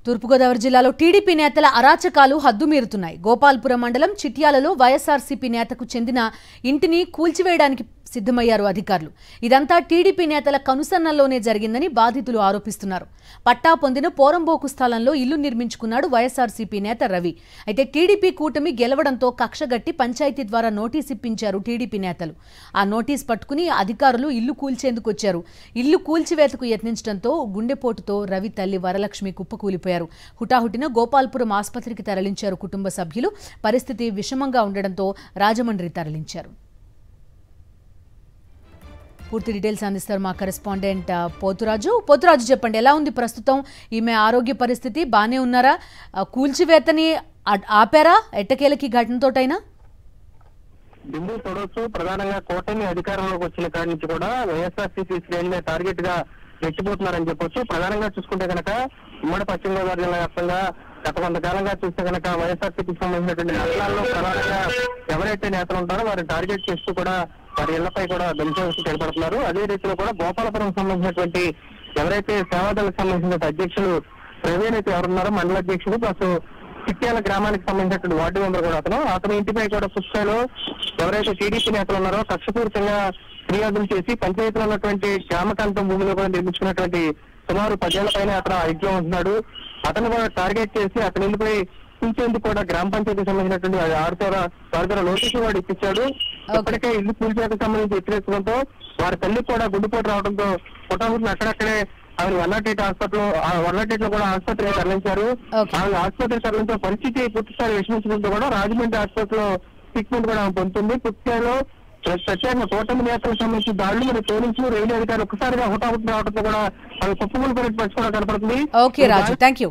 తూర్పుగోదావరి జిల్లాలో టీడీపీ నేతల అరాచకాలు హద్దుమీరుతున్నాయి. గోపాల్పురం మండలం చిట్యాలలో వైఎస్ఆర్సీపీ నేతకు చెందిన ఇంటిని కూల్చివేయడానికి సిద్ధమయ్యారు అధికారులు. ఇదంతా టీడీపీ నేతల కనుసన్నల్లోనే జరిగిందని బాధితులు ఆరోపిస్తున్నారు. పట్టా పొందిన పోరంబోకు స్థలంలో ఇల్లు నిర్మించుకున్నాడు వైఎస్ఆర్సీపీ నేత రవి. అయితే టీడీపీ కూటమి గెలవడంతో కక్షగట్టి పంచాయతీ ద్వారా నోటీస్ ఇప్పించారు టీడీపీ నేతలు. ఆ నోటీస్ పట్టుకుని అధికారులు ఇల్లు కూల్చేందుకు వచ్చారు. ఇల్లు కూల్చివేతకు యత్నించడంతో గుండెపోటుతో రవి తల్లి వరలక్ష్మి కుప్పకూలిపోయారు. హుటాహుటిన గోపాల్పురం ఆసుపత్రికి తరలించారు కుటుంబ సభ్యులు. పరిస్థితి విషమంగా ఉండడంతో రాజమండ్రి తరలించారు. పూర్తి డీటెయిల్స్ అందిస్తారు మా కరెస్పాండెంట్ పోతురాజు. చెప్పండి, ఎలా ఉంది ప్రస్తుతం ఈమె ఆరోగ్య పరిస్థితి? బానే ఉన్నారా? కూల్చివేతని ఆపారా ఎట్టకేలకి ఘటనతోటైనా? దిండు తొడవచ్చు ప్రధానంగా కూటమి అధికారంలోకి వచ్చిన కాడి నుంచి కూడా వైఎస్ఆర్సీపీ శ్రేణులే టార్గెట్ గా రెచ్చిపోతున్నారని చెప్పొచ్చు. ప్రధానంగా చూసుకుంటే కనుక ఉమ్మడి పశ్చిమ గోదావరి జిల్లా వ్యాప్తంగా గత కొంతకాలంగా చూస్తే కనుక వైఎస్ఆర్సీపీకి సంబంధించినటువంటి నగరాల్లో ప్రధానంగా ఎవరైతే నేతలు ఉంటారో వారిని టార్గెట్ చేస్తూ కూడా వారి ఇళ్లపై కూడా ధ్వంసం ఏర్పడుతున్నారు. అదే రీతిలో కూడా గోపాలపురం సంబంధించినటువంటి ఎవరైతే సేవాదళకు సంబంధించిన అధ్యక్షులు ప్రవీణ్ అయితే ఎవరున్నారో మండల అధ్యక్షుడు ప్లస్ చిట్యాల గ్రామానికి సంబంధించినటువంటి వార్డు మెంబర్ కూడా అతని ఇంటిపై కూడా పుస్తకాలు ఎవరైతే టీడీపీ నేతలు ఉన్నారో కక్షపూరితంగా ఫిర్యాదులు చేసి పంచాయతీలో ఉన్నటువంటి గ్రామకాంతం భూమిలో కూడా నిర్మించుకున్నటువంటి సుమారు 10 ఏళ్ల పైన అతను ఆ ఇంట్లో ఉంటున్నాడు. అతను కూడా టార్గెట్ చేసి అతని ఇంటిపై కూల్చేందుకు కూడా గ్రామ పంచాయతీకి సంబంధించినటువంటి వారి నోటీసులు కూడా ఇప్పించాడు. ఇప్పటికే ఇల్లు కూల్చేందుకు సంబంధించి వ్యతిరేకంతో వారి తల్లి కూడా గుండెపోటు రావడంతో పుట్టహుటిని అక్కడక్కడే ఆమె 108 హాస్పిటల్ 108 లో కూడా ఆసుపత్రికి తరలించారు. ఆమె ఆసుపత్రికి తరలించే పరిస్థితి పూర్తిస్థాయి విషమించడంతో కూడా రాజమండ్రి హాస్పిటల్ ట్రీట్మెంట్ కూడా ఆమె పొందుతుంది. పూర్తిస్థాయిలో ప్రత్యేకంగా కూటమి నేతలకు సంబంధించి దాడులు మరియు పోలీసులు రెవెన్యూ అధికారులు ఒక్కసారిగా హుటాహుటి రావడంతో కూడా ఆమె కుప్పకూలిపోయిన పరిస్థితి కూడా కనపడుతుంది. Okay Raju, thank you.